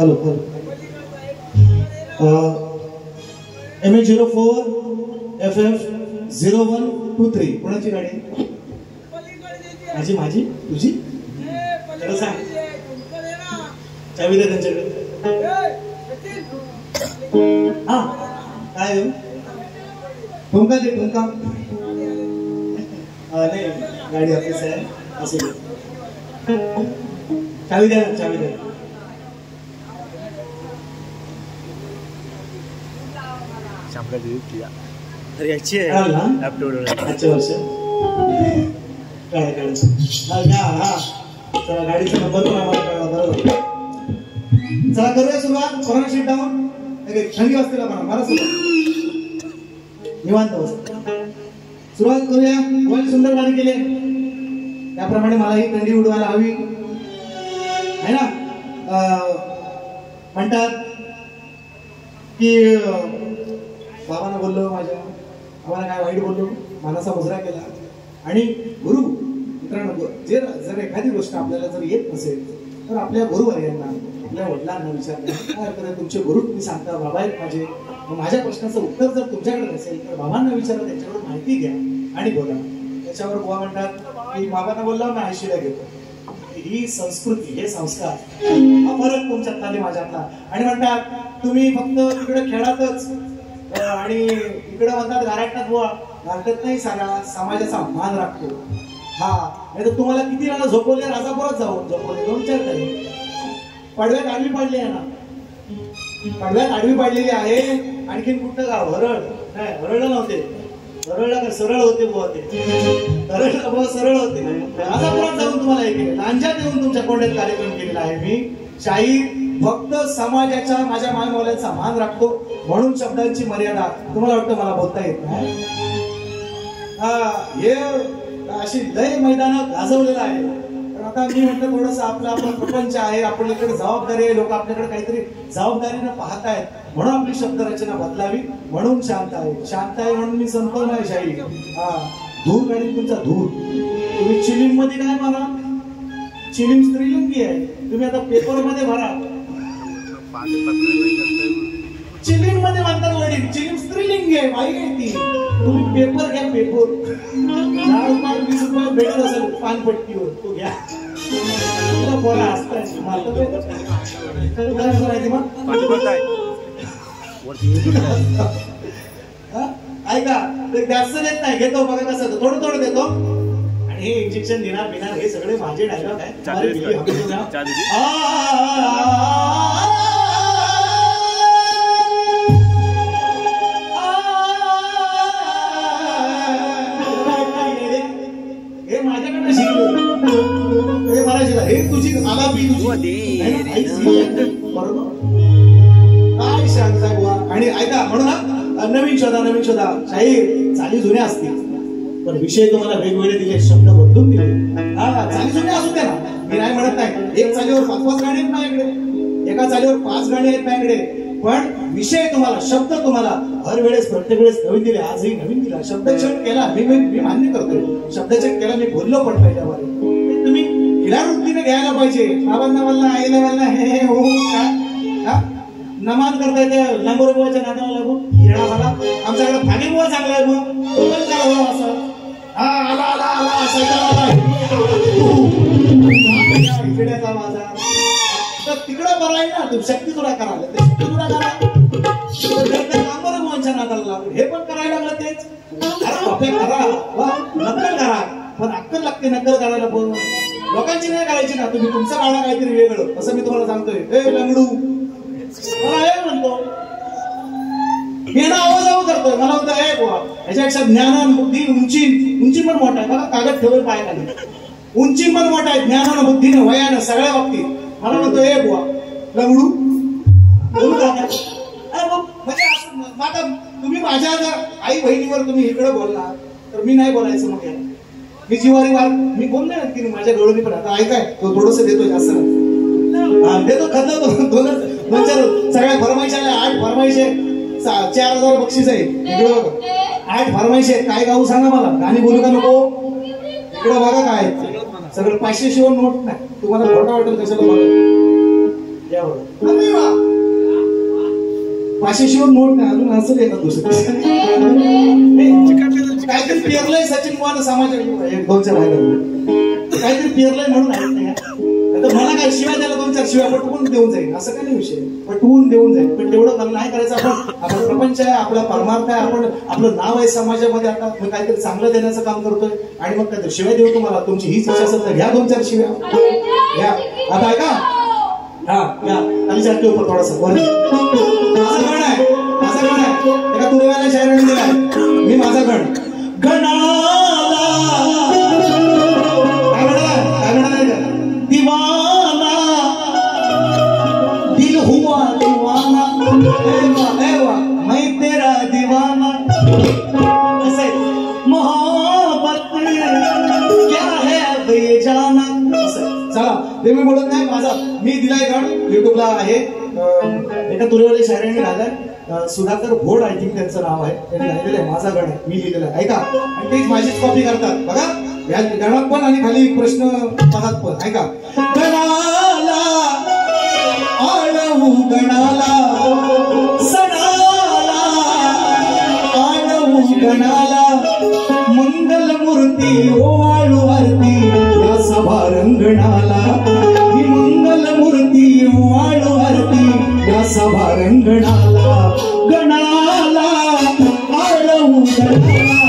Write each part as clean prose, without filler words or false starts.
Hello MH04 FF0123 कोणाची गाडी आहे? माझी तुझी सांग. चावी दे त्यांच्याकडे. हा काय ठुमका दे ठुमका. नाही गाडी ऑफिस आहे असं. चावी द्या चावी द्या. याची आहे आजच्या वर्ष काय चला गाडीचा नंबर पण आम्हाला कळला. बरोबर चला करूया सुरुवात. कोरोना शीट डाऊन थंडी वाजते का मला सुद्धा निवांत सुरुवात करूया. वन सुंदर गाणी केली त्याप्रमाणे मलाही थंडी उडवायला हवी आहे ना. म्हणतात की बाबांना बोललो माझ्या आम्हाला काय वाईट बोललो मनाचा मुजरा केला. आणि गुरु मित्रांनो जर एखादी गोष्ट आपल्याला जर येत नसेल तर आपल्या गुरुवर्यांना आपल्या वडिलांना विचारलं काय हरकत आहे. तुमचे गुरु तुम्ही सांगता बाबा आहेत माझे. माझ्या प्रश्नाचं उत्तर जर तुमच्याकडे नसेल तर बाबांना विचारा त्यांच्याकडून माहिती घ्या आणि बोला. त्याच्यावर बुवा म्हणतात की बाबांना बोलला मी आयशीला घेतो. ही संस्कृती हे संस्कार हा फरक तुमच्यातला आणि माझ्यातला. आणि म्हणतात तुम्ही फक्त तिकडे खेळातच आणि इकडे म्हणतात गारटतात बुवा गारटत नाही. सारा समाजाचा मान राखतो. हा नाही तर तुम्हाला किती वेळा झोपवले राजापुरात जाऊन झोपवले 2-4 तरी. पडव्यात आडवी पाडली आहे ना. पडव्यात आडवी पाडलेली आहे. आणखीन कुठं गाव हरळ नाही हरळला नव्हते. हरळला काय सरळ होते बुवा ते. हरळला बुवा सरळ होते. राजापुरात जाऊन तुम्हाला हे केलं. लांजात येऊन तुमच्या कोंड्यात कार्यक्रम केलेला आहे मी. शाहीर फक्त समाजाच्या माझ्या मायमौल्यांचा मान राखतो म्हणून शब्दांची मर्यादा. तुम्हाला वाटतं मला बोलता येत नाही. हे अशी लय मैदानात गाजवलेलं आहे. पण आता मी म्हणतो थोडस आपला प्रपंच आहे. आपल्याकडे जबाबदारी आहे. लोक आपल्याकडे काहीतरी जबाबदारीनं पाहतायत म्हणून आपली शब्दरचना बदलावी म्हणून शांत आहे. शांत आहे म्हणून मी संपव नाही शाहीर. धूर काढीन तुमचा धूर. तुम्ही चिलीम मध्ये काय मारा. चिलीम स्त्रीलिंगी आहे. तुम्ही आता पेपर मध्ये भरा. चिलीम मध्ये म्हणतात वडील. चिलीम स्त्रीलिंगी आहे बाई आहे ती. तुम्ही पेपर घ्या पेपर. 10-20 रुपये भेटत असेल पानपट्टीवर तो घ्या. बोला असतात ऐका जास्त देत नाही. घेतो बघा कसं थोडं थोडं देतो. आणि हे इंजेक्शन देणार बिणार हे सगळे माझे डायलॉग आहे. माझ्याकडे शिकलो हे मराठीला. हे तुझी आलापी तुझी बरोबर काय सांगता बुवा. आणि ऐका म्हणून नवीन शोधा शाहीर चाली जुन्या असतील पण विषय तुम्हाला वेगवेगळे दिले. शब्द बदलून दिले. चाली जुन्या असू द्या ना. मी नाही म्हणत नाही. एक चालीवर 5-5 गाणी आहेत माझ्याकडे. एका चालीवर 5 गाणी आहेत माझ्याकडे. पण विषय तुम्हाला शब्द तुम्हाला हर वेळेस प्रत्येक वेळेस नवीन दिले. आजही नवीन दिला. शब्दचेक केला मी मान्य करतोय. शब्दचेक केला मी बोललो पण पहिल्यावर. तुम्ही हिला वृत्तीने घ्यायला पाहिजे. बाबांना वल्ला आईला वल्ला हे हो नमान करता येते. लंगोर बुवाच्या नादाला लागून येणा मला आमच्याकडे फागी बुवा चांगला आहे. मग तो पण करा असं आला आला आला सैतानाचा माझा तर तिकडं बरं आहे ना. तुम्ही शक्ती तुला करायला ते शक्ती तुला करा. लंगोर बुवांच्या नादाला लागून हे पण करायला लागलं तेच. अरे करा नक्कल करा पण अक्कल लागते नक्कल करायला. पण लोकांची नाही करायची ना. तुम्ही तुमचं काढा काहीतरी वेगळं. असं मी तुम्हाला सांगतोय. ए लंगडू मला हे म्हणतो हे ना आवाज करतोय. मला म्हणतो हे बुवा ह्याच्यापेक्षा ज्ञान बुद्धी उंची पण मोठा आहे. बघा कागद ठेवून पाय खाली. उंची पण मोठा आहे. ज्ञानानं बुद्धीनं वयानं सगळ्या बाबतीत. मला म्हणतो हे बुवा लंगडू बोलू का म्हणजे आता तुम्ही माझ्या आई बहिणीवर तुम्ही इकडे बोलणार तर मी नाही बोलायचं. मग मी जिवारी वार मी बोलले ना की माझ्या डोळ्यानी पण. आता ऐकाय तो थोडस देतोय जास्त नाही देतो. खत 2-4 सगळ्या फरमाईश आल्या. 8 फरमाईश आहे. 4000 बक्षीस आहे. इकडे बघा 8 फरमाईश आहेत. काय गाऊ सांगा मला. गाणी बोलू का नको. इकडे बघा काय सगळं 500 शिवाय नोट नाही. तुम्हाला खोटा वाटेल कशाला बघा. या बघा अरे वा पाचशे शिवून मोठ नाही अजून असं येतात दुसरं काहीतरी पेरलंय सचिन बुवानं समाजात एक दोन चार राहिलं काहीतरी पेरलंय म्हणून आहेत नाही आता मला काय शिवाय त्याला दोन चार शिवाय पटवून देऊन जाईल असं काही नाही विषय पटवून देऊन जाईल पण तेवढं मला नाही करायचं आपण प्रपंच आहे आपला परमार्थ आहे आपण आपलं नाव आहे समाजामध्ये आता काहीतरी चांगलं देण्याचं काम करतोय आणि मग काहीतरी शिवाय देऊ तुम्हाला तुमची हीच इच्छा असेल तर घ्या दोन चार शिव्या घ्या आता ऐका हा घ्या खाली चालते उपर थोडासा वर माझं गण आहे एका तुरेवाल्या शायराने दिलाय मी माझा गण गणाला काय म्हणाला दीवाना दिल हुआ दीवाना एवा मैं तेरा दीवाना ऐसे मोहब्बत क्या है अब ये जाना चला ते मी बोलत नाही माझा मी दिलाय गण युट्यूबला आहे एका तुरेवाले शायरांनी राहिलाय सुधाकर भोड आय थिंक त्यांचं नाव आहे त्यांनी लिहिलेलं आहे माझा गण मी लिहिलेलं आहे ऐका आणि तेच माझीच कॉपी करतात बघा या गणात पण आणि खाली प्रश्न पदात पण ऐका गणाला आळवू गणाला सणाला आळवू गणाला मंगल मूर्ती ओवाळू आरती या सभा रंगणाला ही मंगल मूर्ती ओवाळू आरती या सभा रंगणाला गणाला आळवू गणाला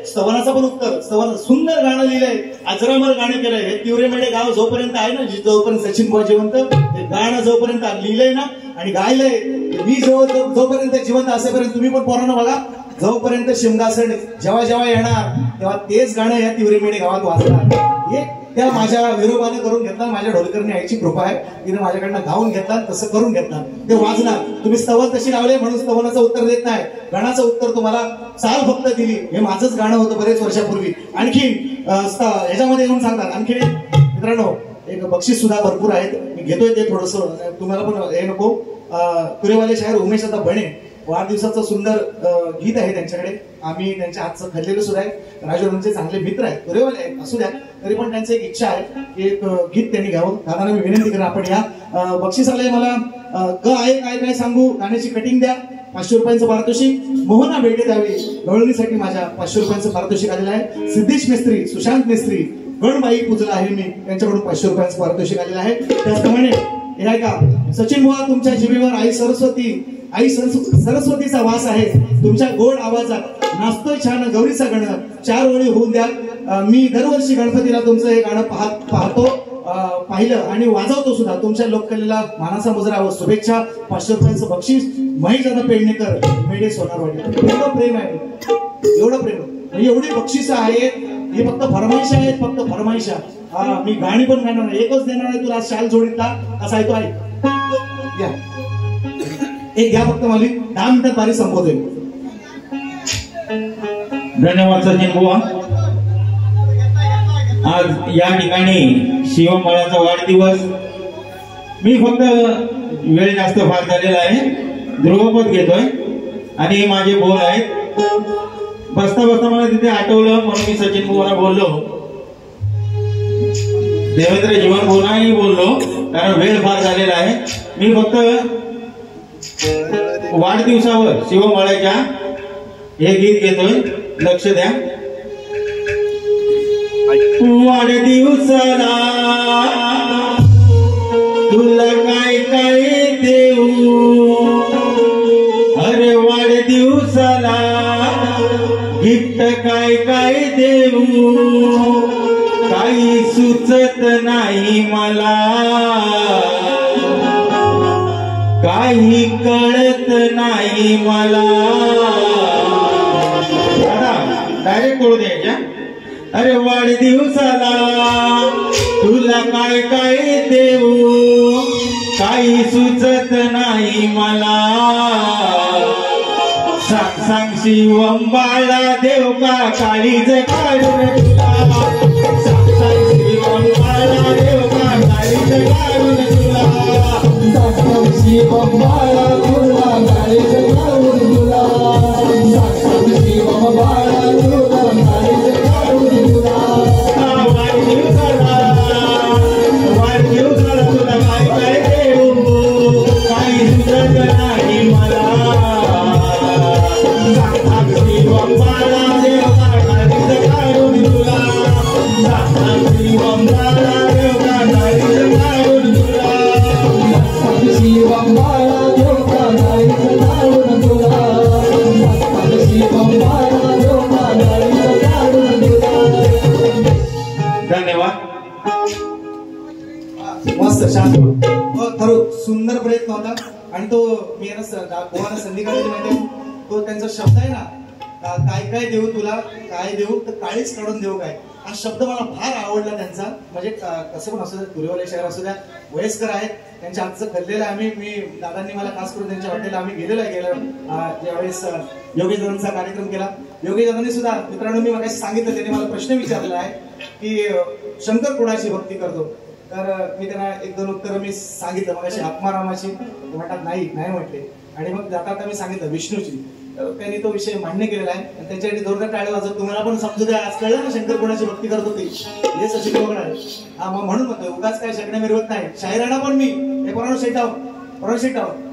स्तवनाचं पण उत्तर स्तवन सुंदर गाणं लिहिलंय अजरामर गाणं केलंय हे तिवरेमेडे गाव जोपर्यंत आहे ना जोपर्यंत सचिन बुवा जिवंत हे गाणं जोपर्यंत लिहिलंय ना आणि गायलंय मी जोपर्यंत जिवंत असेपर्यंत तुम्ही पण पोरांना बघा जोपर्यंत शिमगासण जेव्हा जेव्हा येणार तेव्हा तेच गाणं या तिवरेमेडे गावात वाजणार हे त्या माझ्या विरोबाने करून घेतला माझ्या ढोलकरने यायची कृपा आहे तिने माझ्याकडनं गाऊन घेतला तसं करून घेतला ते वाजणार तुम्ही स्तवन तशी लावले म्हणून स्तवनाचं उत्तर देत नाही गाण्याचं उत्तर तुम्हाला चाल फक्त दिली हे माझंच गाणं होतं बरेच वर्षापूर्वी आणखी ह्याच्यामध्ये येऊन सांगतात आणखी मित्रांनो एक बक्षीस सुद्धा भरपूर आहेत मी घेतोय ते थोडस तुम्हाला पण हे नको तुरेवाले शायर उमेश आता बने वाढदिवसाचं सुंदर गीत आहे त्यांच्याकडे आम्ही त्यांच्या हातचं खाल्लेलं सुद्धा आहे राजूरांचे चांगले मित्र आहेत तुरेवाले आहेत असू द्या तरी पण त्यांची एक इच्छा आहे की एक गीत त्यांनी घ्यावं दादांना मी विनंती करेन आपण या बक्षिसाला मला ग आहे काय सांगू गाण्याची कटिंग द्या 500 रुपयांचं पारितोषिक मोहना भेटे द्यावी गवळणीसाठी माझ्या 500 रुपयांचं पारितोषिक आलेलं आहे सिद्धेश मिस्त्री सुशांत मिस्त्री गणबाई पूजला आहे मी त्यांच्याकडून 500 रुपयांचं पारितोषिक आलेलं आहे त्याचप्रमाणे हे आहे का सचिन बुवा तुमच्या जिभेवर आई सरस्वतीचा वास आहे तुमच्या गोड आवाजात नाचतोय छान गौरीचा गण 4 ओळी होऊन द्या मी दरवर्षी गणपतीला तुमचं हे गाणं पाहिलं आणि वाजवतो सुद्धा तुमच्या लोककलेला मानाचा मुजरा व शुभेच्छा 500 रुपयांचं बक्षीस महेश दादा पेडणेकर मेढे सोनारवाडी एवढं प्रेम आहे एवढं प्रेम म्हणजे एवढी बक्षिसं आहेत ही फक्त फरमाईशा आहेत फक्त फरमाईशा हा मी गाणी पण गाणार एकच देणार आहे तुला शाल जोडीतला असा आहे तो आहे एक घ्या फक्त मला 10 मिनिटात बारी संपवतोय धन्यवाद सचिन बुवा आज या ठिकाणी शिवमळाचा वाढदिवस मी फक्त वेळ जास्त फार झालेला आहे ध्रुवपद घेतोय आणि माझे बोल आहेत बसता बसता मला तिथे आठवलं म्हणून मी सचिन बुवाला बोललो देवेंद्र जीवन बुवाही बोललो कारण वेळ फार झालेला आहे मी फक्त वाढदिवसावर शिवमळाच्या हे गीत घेतोय लक्ष द्या वाढदिवसाला तुला काय काय देऊ अरे वाढदिवसाला गिफ्ट काय काय देऊ काही सुचत नाही मला काही कळत नाही मला डायरेक्ट कळू द्यायच्या. अरे वाढदिवसाला तुला काय काय देऊ काही सुचत नाही मला. सांग सांग शिवम बाळा देव का काळीज काढून तुला. सांग सांग शिवम बाळा देव का काळीज काढून तुला. सांग सांग शिवम बाळा तुला काळीज काढून तुला. सांग सांग शिवम बाळा तुला काळीज काढून तुला. वाढदिवसाला तुला काय काय देऊ काही सुचत नाही मला. शिवम बाळा देव का काळीज काढून तुला. शिवम बाळा देव का काळीज काढून तुला. शिवम बाळा देव का काळीज काढून तुला. शिवम बाळा देव का काळीज काढून तुला. धन्यवाद. मस्त शांत खरं सुंदर प्रयत्न होता. आणि तो मी गोवाना संधी काढायची माहिती तो त्यांचा शब्द आहे ना काय काय देऊ तुला काय देऊ तर काळीच काढून देऊ काय. हा शब्द मला फार आवडला त्यांचा. म्हणजे कसं पण असू द्या तुरेवाले शहर असू द्या वयस्कर आहेत त्यांच्या हातचं खाल्लेलं आम्ही मी दादांनी मला खास करून त्यांच्या हॉटेलला आम्ही गेलेलो आहे ज्यावेळेस योगेश दादांचा कार्यक्रम केला. योगेश दादांनी सुद्धा मित्रांनो मी मगाशी सांगितलं त्यांनी मला प्रश्न विचारला आहे की शंकर कोणाची भक्ती करतो. तर मी त्यांना एक दोन उत्तर मी सांगितलं मगाशी आत्मारामाची म्हणतात नाही म्हटले. आणि मग जाता मी सांगितलं विष्णूची. तर त्यांनी तो विषय मान्य केलेला आहे. आणि त्यांच्यासाठी जोरदार टाळ्या वाजवत तुम्हाला पण समजू द्या आज कळलं ना शंकर कोणाची भक्ती करत होती हे सचिन वगैरे आहे. हा मग म्हणून म्हणतोय उगाच काय शकण्या मिरवत नाही. शाहिराणा पण मी हे पराणू शेटाव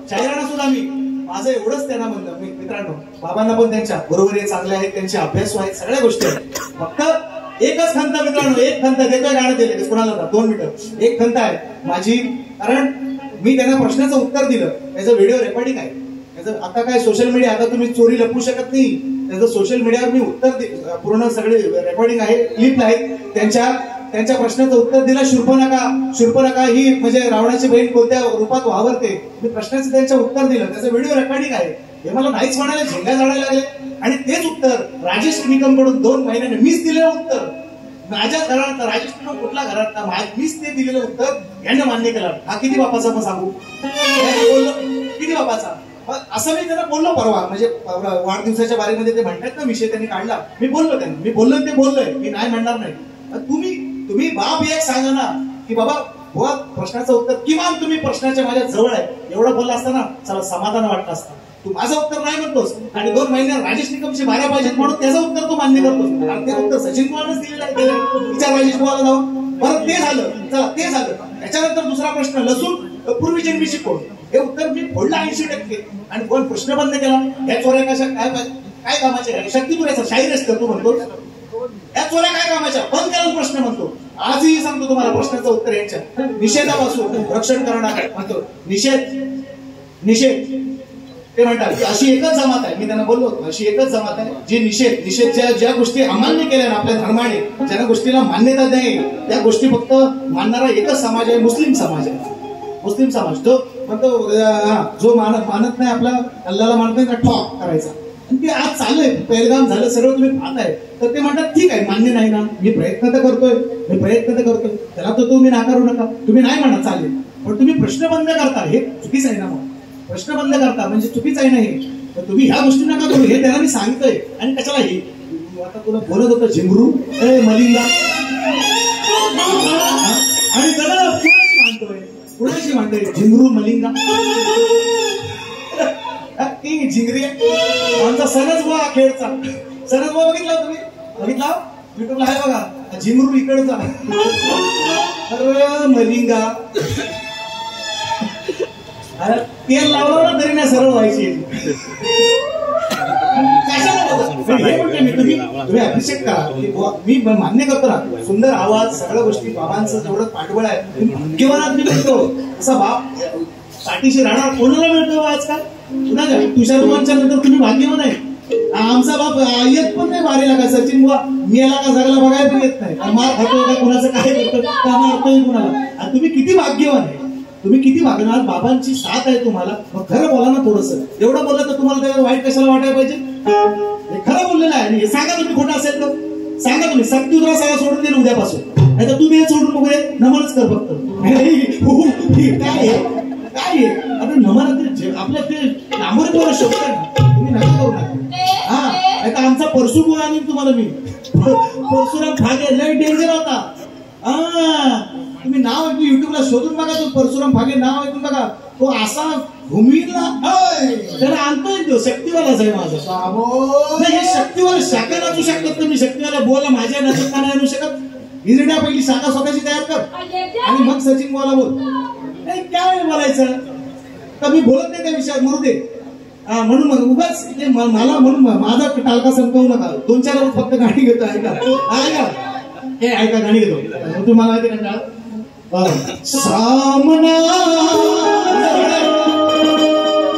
शाहिराणा सुद्धा मी माझं एवढंच त्यांना म्हणलं मी मित्रांनो बाबांना पण त्यांच्या बरोबर चांगले आहेत त्यांचे अभ्यासू आहेत सगळ्या गोष्टी आहेत. फक्त एकच खंत मित्रांनो एक खंत देतोय गाणं दिले कोणाला 2 मिनिटं एक खंत आहे माझी. कारण मी त्यांना प्रश्नाचं उत्तर दिलं त्याचं व्हिडिओ रेकॉर्डिंग आहे त्याचं. आता काय सोशल मीडिया आता तुम्ही चोरी लपवू शकत नाही. त्याचं सोशल मीडियावर मी उत्तर पूर्ण सगळे रेकॉर्डिंग आहे क्लिप आहेत त्यांच्या प्रश्नाचं उत्तर दिलं. शूर्पणखा ही म्हणजे रावणाची बहीण कोणत्या रूपात वावरते मी प्रश्नाचं त्यांचं उत्तर दिलं त्याचं व्हिडिओ रेकॉर्डिंग आहे. हे मला नाहीच म्हणायला झेंगा जायला लागले. आणि तेच उत्तर राजेश निकम कडून 2 महिन्याने मीच दिलेलं उत्तर माझ्या घरात राजेश निकम कुठल्या घरात मीच ते दिलेलं उत्तर यांना मान्य केलं. हा किती बापाचा पण सांगू बोललो किती बापाचा. असं मी त्यांना बोललो परवा म्हणजे वाढदिवसाच्या बारेमध्ये ते म्हणतात ना विषय त्यांनी काढला मी बोललो त्यांना मी बोललो ते बोललोय मी नाही म्हणणार नाही. तुम्ही बाप एक सांगा ना की बाबा बुवा प्रश्नाचं उत्तर किमान तुम्ही प्रश्नाच्या माझ्या जवळ आहे एवढं बोलला असताना चला समाधान वाटलं असतं. तू माझं उत्तर नाही म्हणतोस आणि 2 महिन्यात राजेश निकमची 12 पाहिजेत म्हणून त्याचं उत्तर तू मान्य करतोस. आणि ते उत्तर सचिन कुमारनेच दिलेलं आहे विचार राजेश कुमारला जाऊन बरं ते झालं चला ते झालं. त्याच्यानंतर दुसरा प्रश्न लसूण पूर्वी जन्मीची कोण हे उत्तर मी फोडलं 80%. आणि कोण प्रश्न बंद केला या चोऱ्या कशा काय कामाच्या शक्ती तुला शाहीरच करतो म्हणतो या चोऱ्या काय कामाच्या बंद केला प्रश्न म्हणतो. आजही सांगतो तुम्हाला प्रश्नाचं उत्तर यांच्या निषेधापासून रक्षण करणार म्हणतो. निषेध ते म्हणतात अशी एकच जमात आहे मी त्यांना बोललो होतो अशी एकच जमात आहे जी निषेध ज्या गोष्टी अमान्य केल्या ना आपल्या धर्माने ज्या गोष्टीला मान्यता नाही त्या गोष्टी फक्त मानणारा एकच समाज आहे मुस्लिम समाज आहे. मुस्लिम समाज तो म्हणतो जो मानत नाही आपला अल्लाला मानत नाही ठॉक करायचा. ते आज चाललंय पहिलगाम झालं सगळं तुम्ही पाहताय. तर ते म्हणतात ठीक आहे मान्य नाही ना मी प्रयत्न तर करतोय त्याला तर तुम्ही नाकारू नका तुम्ही नाही म्हणा चालेल पण तुम्ही प्रश्न बंद करता हे चुकीचं आहे ना. मग प्रश्न बंद करता म्हणजे चुकीचं आहे ना हे. तर तुम्ही ह्या गोष्टी नका करू हे त्याला मी सांगतोय. आणि कशाला हे आता तुला बोलत होतं झिंगरू मलिंगा आणि त्याला कुणाशी मांडतोय झिंगरू मलिंगा झिंगरी आमचा सनच बुवा खेळचा सनच बुवा बघितला युट्यूबला आहे बघा झिंगरू इकडचा अरे मलिंगा तेल लावलं तरी नाही सरळ व्हायची. तुम्ही अप्रिशिएट करा मी मान्य करतो ना सुंदर आवाज सगळ्या गोष्टी बाबांचं जेवढं पाठबळ आहे भाग्यवानात मी म्हणतो असा बाप पाठीशी राहणार कोणाला मिळतो आजकाल कुणाच्या तुषार नंतर तुम्ही भाग्यवान आहे. आमचा बाप येत पण नाही वारीला का सचिन बुवा मी याला का जगाला बघायला पण येत नाही मार खातो का कुणाचं काय करतो का मारतोय कुणाला. तुम्ही किती भाग्यवान आहे तुम्ही किती वागणार? बाबांची साथ आहे तुम्हाला, मग खरं बोला ना थोडंसं. एवढं बोललं तर तुम्हाला त्याला वाईट कशाला वाटायला पाहिजे? हे खरं बोललेलं आहे. आणि सांगा तुम्ही खोटं असेल तर सांगा. तुम्ही सक्ती तुला सगळं सोडून दे उद्यापासून, नाही तर तू ते सोडून बघू दे, नमनच कर फक्त. काय काय आता नमन आपल्या ते नामोर शब्द आहे ना, तुम्ही नका करू नका. हा आता आमचा परशु गोळा आणि तुम्हाला मी परशुराम फागे लय डेंजर होता. तुम्ही नाव युट्यूबला शोधून बघा, तो परशुराम फागे नाव ऐकून बघा. तो असा भूमीला त्याला आणतोय, तो शक्तिवालाच आहे माझा. हे शक्तिवाला शाखा नाचू शकतात तुम्ही. शक्तिवाला बोला माझ्या नाचत का नाही आणू शकत? हिरड्या पहिली शाखा स्वतःची तयार कर आणि मग सचिन बोला बोल. काय बोलायचं तर मी बोलत नाही त्या विषयात, म्हणू दे. म्हणून मग उगाच मला म्हणून माझा टाळका संपवू नका. 2-4 वर्ष फक्त गाणी घेतो. ऐका हे ऐका गाणी घेतो. तुम्हाला माहिती कंटाळ सामना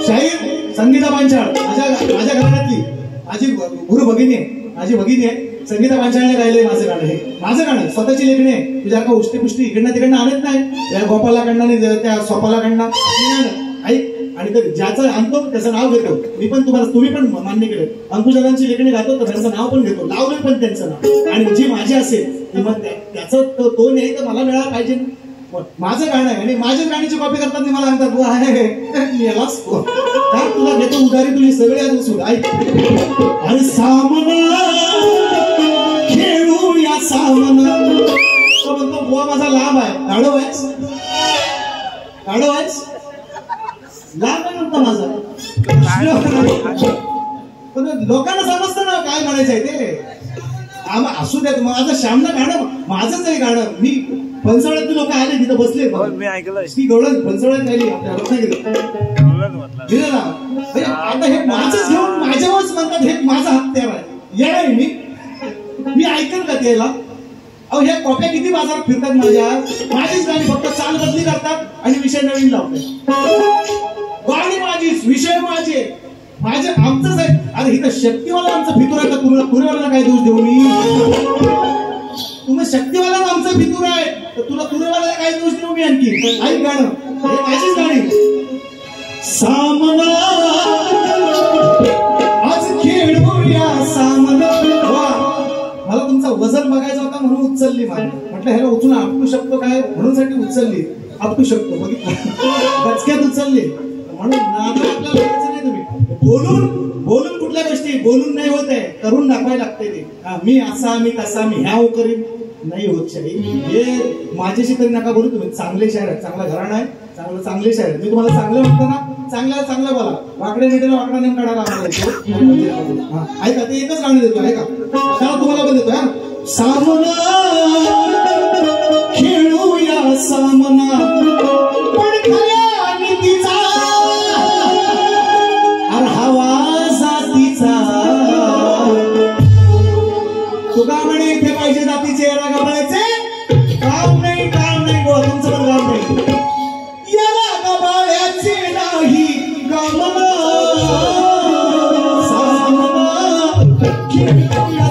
शाहीर संगीता पांचाळ माझ्या घराण्यातली माझी गुरु भगिनी आहे. माझी भगिनी आहे. संगीता पांचाळने गायलंय माझं गाणं. हे माझं गाणं स्वतःची लेखणी आहे. तुझ्या का उष्टी पुष्टी इकडनं तिकडनं आणत नाही. त्या गोपालाकडनं त्या सोपालाकडनं ऐक. आणि ज्याचं आणतो त्याचं नाव घेतो मी पण. तुम्ही पण मान्य केलं. अंकुशदांची लेखणी गातो तर त्यांचं नाव पण घेतो, लावलं पण त्यांचं नाव. आणि जी माझी असेल मग त्याचं तो नाही तर मला मिळाला पाहिजे. माझं गाणं आहे आणि माझ्या गाण्याची कॉपी करतात मला सांगतात मी यालाच तुला घेतो उधारी तुझी सगळे ऐक. आणि सामना खेळूया सामना. तो म्हणतो बुवा माझा लांब आहे. गाडो आहेस लांब आहे म्हणतो माझा. लोकांना समजतं ना काय म्हणायचंय ते. असू द्या माझं श्यामला गाणं माझंच आहे गाणं. मी फणसवड्यात लोक आले तिथं बसले. मी ऐकलं ती गवळण फणसवड्यात राहिली आपल्या आता हे माझंच घेऊन माझ्यावरच म्हणतात हे माझा हत्यार आहे. येणार मी ऐकल का त्याला? अहो ह्या कॉप्या किती बाजारात फिरतात माझीच गाणी फक्त चाल बदली करतात आणि विषय नवीन लावतात. गाणी माझीच विषय माझे आमचंच आहे. अरे इथं शक्तीवाला आमचं फितूर आहे. तुम्हाला तुरेवाला काय दोष देऊ मी? तुम्ही शक्तीवाला आमचं फितूर आहे तर तुला तुरेवाला काय दोष देऊ मी? आणखी ऐक गाणं हे माझीच गाणी. सामना आज खेळूया सामना. मला तुमचा वजन बघायचा होता म्हणून उचलली. म्हटलं ह्याला उचलून आपटू शकतो काय म्हणून साठी उचलली. आपटू शकतो बघितलं गचक्यात उचलली म्हणून नादा आपल्याला बघायचं नाही. तुम्ही बोलून कुठल्या गोष्टी बोलून नाही होत आहे, करून दाखवायला लागते ते. मी असा मी तसा मी ह्या करीन नाही होत. शाही हे माझ्याशी तरी नका बोलू. तुम्ही चांगले शायर आहेत, चांगला घराणा आहे, चांगले शायर. मी तुम्हाला चांगलं म्हणतो ना चांगलं बोला. वाकडे नेतेला वाकडा नेम काढायला आम्हाला. ऐका ते एकच गाणं देतो ऐका. त्याला तुम्हाला पण देतो. सामना खेळूया सामना पण खऱ्या नीतीचा हवा जातीचा. तुका म्हणे इथे पाहिजे जातीचे रागा म्हणायचे काम नाही गो तुमचं पण काम नाही. याला गबाळ्याचे नाही कामना. सामना खेळूया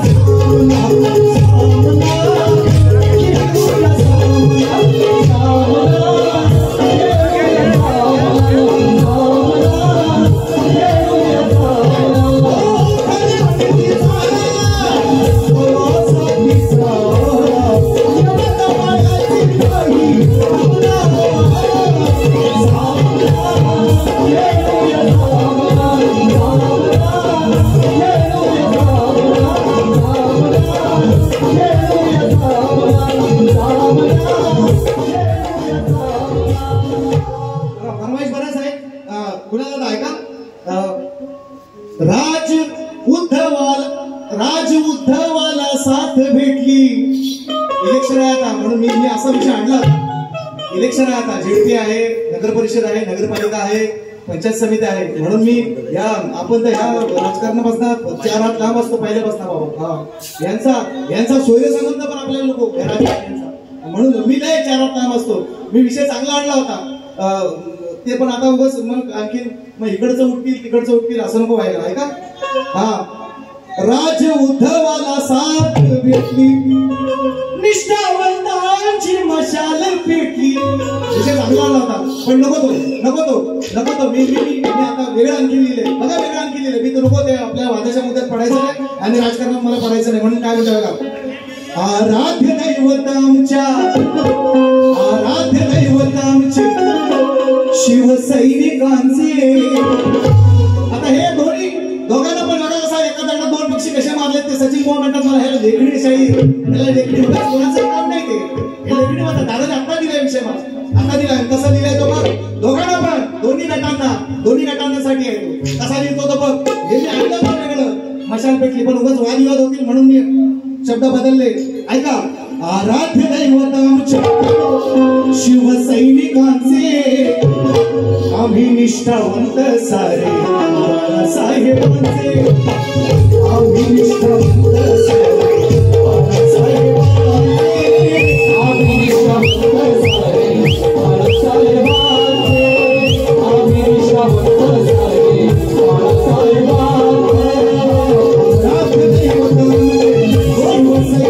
राज उद्धवाला साथ भेटली. इलेक्शन आहे आता म्हणून मी असा विषय आणला. इलेक्शन आहे आता, झेडपी आहे, नगर परिषद आहे, नगरपालिका आहे, पंचायत समिती आहे. म्हणून मी आपण तर ह्या राजकारणापासून 4 हात लांब असतो पहिल्यापासून बाबा. यांचा सोयीसंबंध पण आपल्याला नको म्हणून मी लय 4 हात लांब असतो. मी विषय चांगला आणला होता ते पण आता उगाच मग आणखी मग इकडचं उठतील असं नको व्हायला आहे का. राज उद्धवाला साथ भेटली, निष्ठावंतांची मशाल पेटली. विषय चांगला आला होता पण नको तो मी आता वेगळं आणखी लिहिले बघा वेगळं आणखी लिहिले मी तर नको ते आपल्या वादाच्या मुद्द्यात पडायचं नाही आणि राजकारणात मला पडायचं नाही म्हणून काय म्हणतो बघा आराध्य दैवत आमचे शिवसैनिकांचे आता हे दोघांना पण बघा कसा एका दगडात दोन पक्षी कसे मारले ते सचिन पवार म्हणतात मला ह्याला लेखणी शाही ह्याला लेखणी होता कोणाचं काम नाही ते हे लेखणी होता दादाने आता दिलाय विषय मला आता दिलाय कसा दिलाय तो बघ दोघांना पण दोन्ही गटांसाठी आहे तो कसा लिहितो तो बघ हे मी ऐकलं पण वेगळं मशाल पेटली पण उगाच वादविवाद होतील म्हणून मी शब्द बदलले ऐका आराध्य दैवत आमच्या शिवसैनिकांचे आम्ही निष्ठावंत सारे साहेबांचे आम्ही निष्ठावंत सारे साहेबांचे आम्ही निष्ठावंत सारे साहेबांचे आम्ही निष्ठावंत सारे साहेबांचे आराध्य दैवत आमचे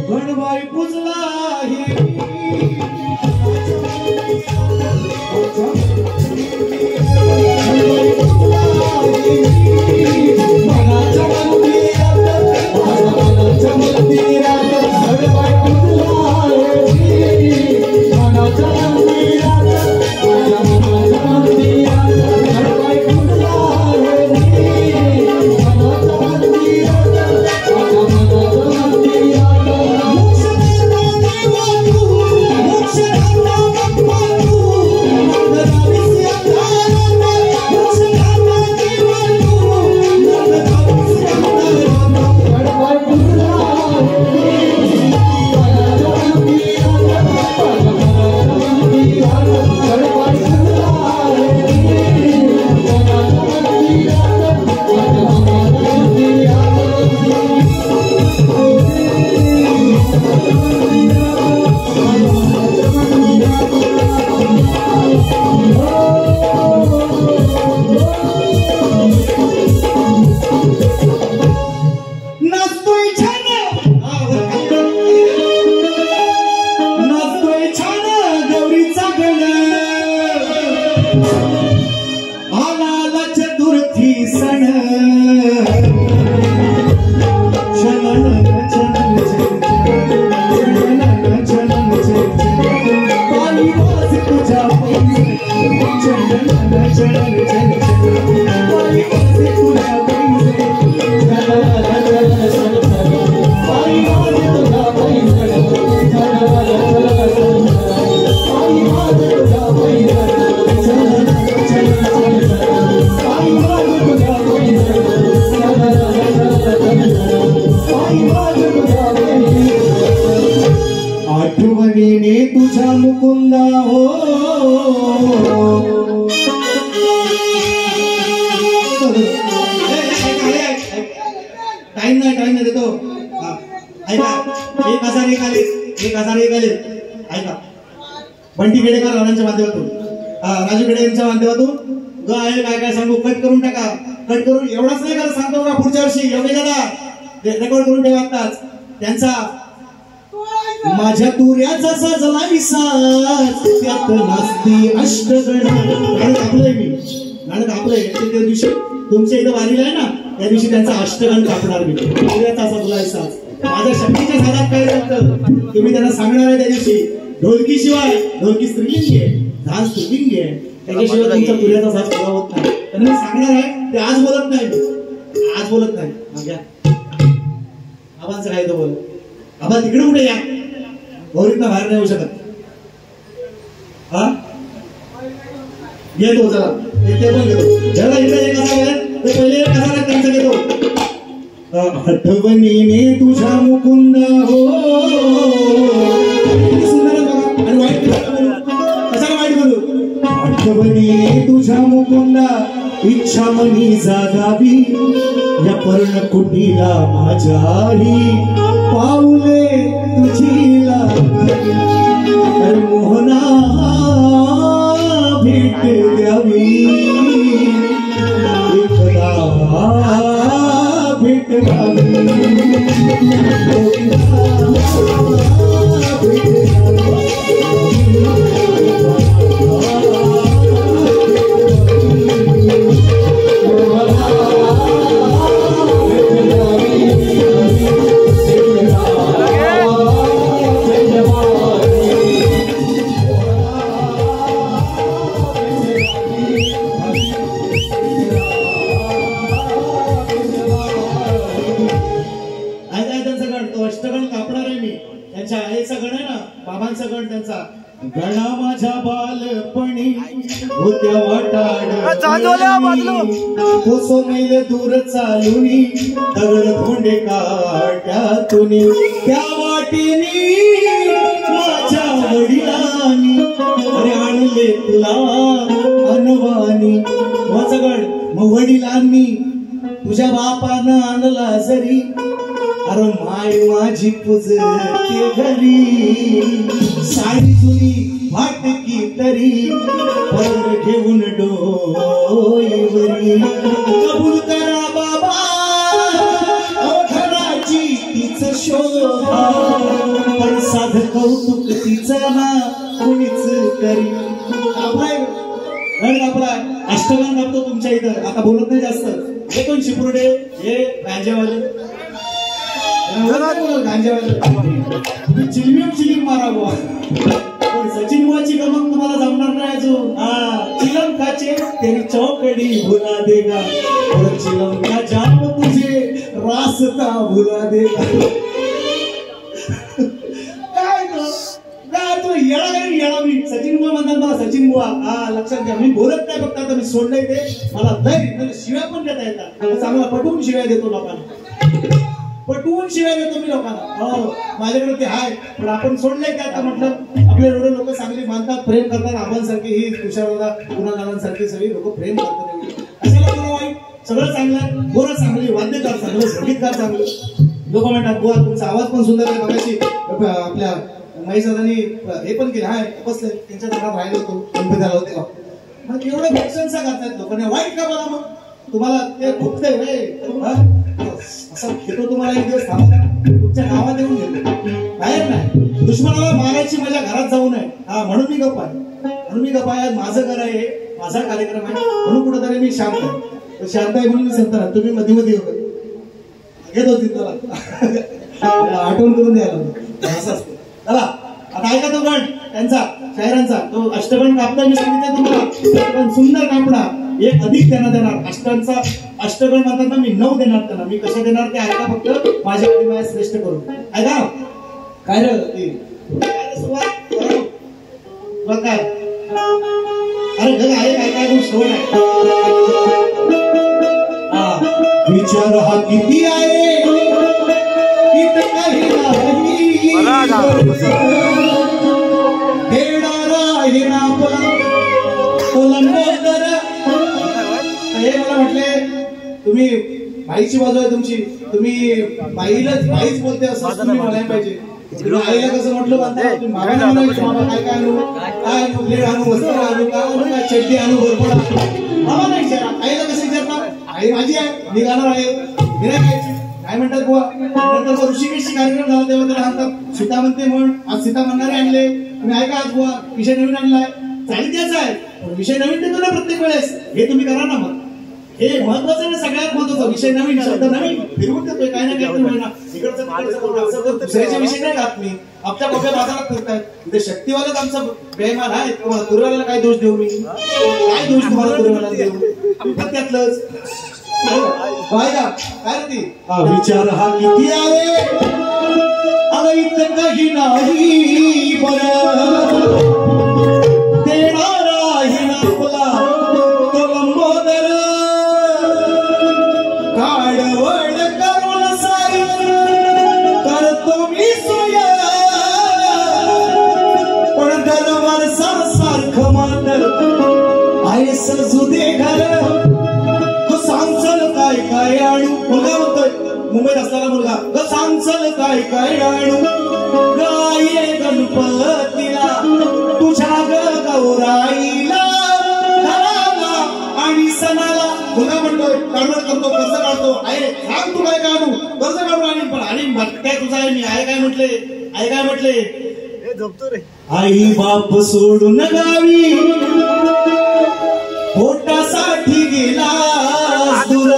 गणबाई पुजला आठवणीने तुझ्या मुकुंदा हो टाइम नाही देतो ऐका 1001 आले ऐका बंटी खेडेकर राणांच्या माध्यमातून राजू खेडे यांच्या माध्यमातून काय सांगू कट करून टाका कट करून एवढाच नाही का सांगतो का पुढच्या वर्षी एवढे दादा रेकॉर्ड करून ठेवा आताच त्यांचा माझ्या तुऱ्याचा सजला विसाच त्यात नास्ती अष्टगण गाणं कापलंय मी त्या दिवशी तुमच्या इथं वारीला आहे ना त्या दिवशी त्यांचा अष्टगण कापणार मी तुऱ्याचा सजला विसाच माझ्या शक्तीच्या साधात काय जातं तुम्ही त्यांना सांगणार आहे त्या दिवशी ढोलकी स्त्रीलिंगी आहे झाज स्त्रीलिंगी आहे त्याच्याशिवाय तुमच्या तुऱ्याचा साज पुरा होत नाही त्यांना मी सांगणार आहे ते आज बोलत नाही माझ्या आबांचं काय तो बोल आबा तिकडे कुठे या गौरीतनं बाहेर नाही येऊ शकत घेतो चला ते पण घेतो ज्याला इकडे एक असा आहे ते पहिले कसा त्यांचं घेतो आठवणीने तुझ्या मुकुंदा हो सुंदर बघा आणि वाईट कसा आठवणी तुझ्या मुकुंदा इच्छा मनी जागावी या पर्णकुटीला माझ्याही पाऊले तुझी लागली तर मोहना भेट द्यावी एकदा भेट द्यावी बाबांचा गण त्यांचा गणा माझ्या बालपणी होत्या वाटाड कोसो मैल दूर चालुनी दगड धोंडे काट्यातून त्या वाटेनी माझ्या वडिलांनी अरे आणले तुला अनवानी माझा गण मग वडिलांनी तुझ्या बापानं आणला जरी अरे माय माझी पुजते घरी साडी जुनी फाटकी तरी पर घेऊन डोईवरी कबूल करा बाबा घराची तीच शोभा पण साध कौतुक तिचं ना कुणीच करी आपला अष्टगान गातो तुमच्या इथं आता बोलत नाही जास्त हे कोण शिपुर्डे हे गांजेवाले चिलिम मारा बुवा सचिन बुवाची गमक तुम्हाला जमणार नाही अजून चिलम खाचे तेरी चौकडी भुला देगा और चिलम का जाम तुझे रास्ता भुला देगा काय तो येळा मी सचिन बुवा म्हणतात मला सचिन बुवा लक्षात घ्या मी बोलत नाही फक्त आता मी सोडलंय ते मला लय शिव्या पण देता येतात चांगला पटवून शिव्या देतो लोकांना पटवून शिवाय देतो मी लोकांना हो माझ्याकडे ते आहे पण आपण सोडलंय का आता म्हटलं आपले एवढे लोक चांगली मानतात प्रेम करतात आबांसारखी ही तुषारदादा गुणादादांसारखी सगळी लोक प्रेम करतात अशाला बरं वाईट सगळं चांगलं गोरं चांगली वाद्यकार चांगलं संगीतकार चांगलं लोक म्हणतात बुवा तुमचा आवाज पण सुंदर आहे बघायची आपल्या महेशदादांनी हे पण केलं हाय बसले त्यांच्या घरात राहिलो होतो गणपती आला होते मग एवढं प्रशंसा करतात लोकांनी वाईट का बोला मग तुम्हाला ते खूपतंय असं घेतो तुम्हाला एक दिवस थांबा तुमच्या गावात येऊन घेतो बाहेर नाही दुश्मनाला मारायची माझ्या घरात जाऊ नये म्हणून मी गप्प आहे माझं घर आहे माझा कार्यक्रम आहे म्हणून कुठेतरी मी शांत आहे शांत आहे म्हणून मी संत तुम्ही मध्ये मध्ये घेत होती त्याला आठवण करून द्यायला असं असतं चला आता ऐका तो गण त्यांचा शायरांचा तो अष्टगण कापता मी सांगितलं तुम्हाला पण सुंदर कापडा एक अधिक त्यांना देणार अष्टगण म्हणतात मी 9 देणार त्यांना मी कसे देणार ते ऐका फक्त माझ्या माझ्या श्रेष्ठ करून ऐका काय रे काय अरे घर आहे काय काय गोष्ट विचार हा किती आहे किती काही देणारा हे नापला हे मला म्हटले तुम्ही बाईची बाजू आहे तुमची तुम्ही बाईच बोलते असं तुम्ही म्हणायला पाहिजे आईला कसं म्हटलं बाबा काय काय आणू काय आणू प्लेट आणू वस्त्र आणू काय आणू काय चड्डी आणू भरपूर बाबा नाही विचारा आईला कसं विचारणार आई माझी आहे मी गाणार आहे मी नाही घ्यायची काय म्हणतात बुवा नंतर ऋषिकेशची कार्यक्रम झाला तेव्हा त्याला म्हणतात सीता म्हणते म्हण आज सीता म्हणणारे आणले तुम्ही ऐका आज बुवा विषय नवीन आणलाय चालीत याचा आहे पण विषय नवीन देतो ना प्रत्येक वेळेस हे तुम्ही करा ना मग हे महत्वाचं ना सगळ्यात महत्वाचं विषय नवीन शब्द नवीन फिरवून देतोय काय ना काय तुम्ही ना इकडचं दुसऱ्याचे विषय नाही घात मी आपल्या मोठ्या बाजारात फिरतायत म्हणजे शक्तीवालाच आमचा बेमान आहे तुम्हाला तुरवाला काय दोष देऊ मी काय दोष तुम्हाला तुरवाला देऊ पण त्यातलंच काय ती विचार हा किती आहे अगं इथं काही नाही बरं देणारा ही नापला तो लंबोदर काळवड करून सारी करतो मी सोय पण दरवर्षा सारखं मात्र मुंबईत असणारा मुलगा ग सांगसल काय काय आणू गाये गणपतीला तुझ्या ग गौराईला घराला आणि सणाला. मुलगा म्हणतोय काढवड करतो कर्ज काढतो. आहे सांग तू काय काढू कर्ज काढू आणि पण आणि काय तुझा आहे मी आहे काय म्हटले आई काय म्हटले झोपतो रे. आई बाप सोडून गावी पोटासाठी गेला दूर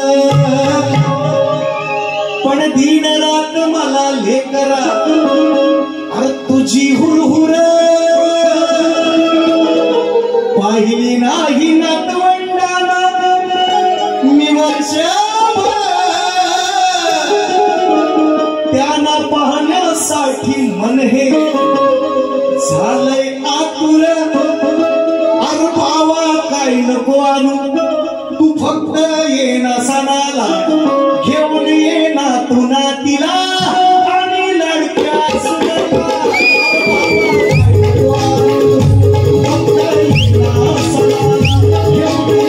पण दिन रात मला लेकरा अरे तुझी हुरहुर पाहिली नाही नातवंडाला मी वर्षभर त्यांना पाहण्यासाठी मन हे झालंय आतुर. अरे भावा काय नको आणू तू फक्त ये ना सणाला घेऊन ये ना तू नातीला आणि लडक्या सुनेला. फक्त ये ना सणाला घेऊन ये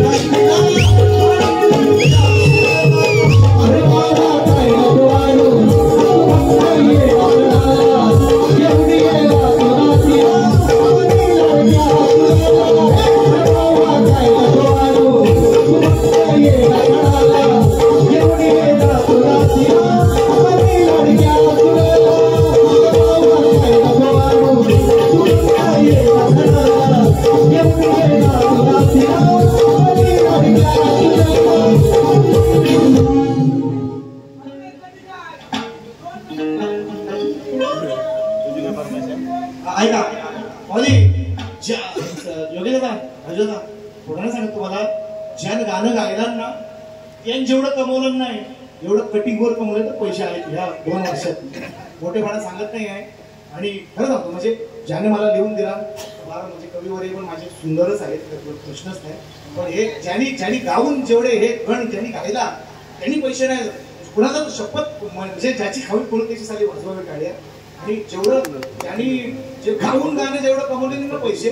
ना तू नातीला. अरे भावा काय नको आणू फक्त ये ना सणाला घेऊन ये ना तू नातीला आणि लडक्या सुनेला. ऐका ऑली योगेश दादा राजू दादा थोडं सांगतो तुम्हाला ज्यानं गाणं गायलं ना यानं जेवढं कमवलं नाही एवढं कटिंगवर कमवलं तर पैसे आहेत ह्या 2 वर्षात. मोठेपणा सांगत नाही आहे. आणि खरं सांगतो म्हणजे ज्याने मला लिहून दिला मला म्हणजे कविवरे पण माझे सुंदरच आहेत प्रश्नच नाही. पण हे ज्यांनी गाऊन जेवढे हे गण ज्यांनी गायला त्यांनी पैसे नाही कुणाला शपथ म्हणजे ज्याची खावी पडून त्याची साली वाजवावे काढ्या. आणि जेवढं त्यांनी जे गाऊन गाणं जेवढं कमवलेले ना पैसे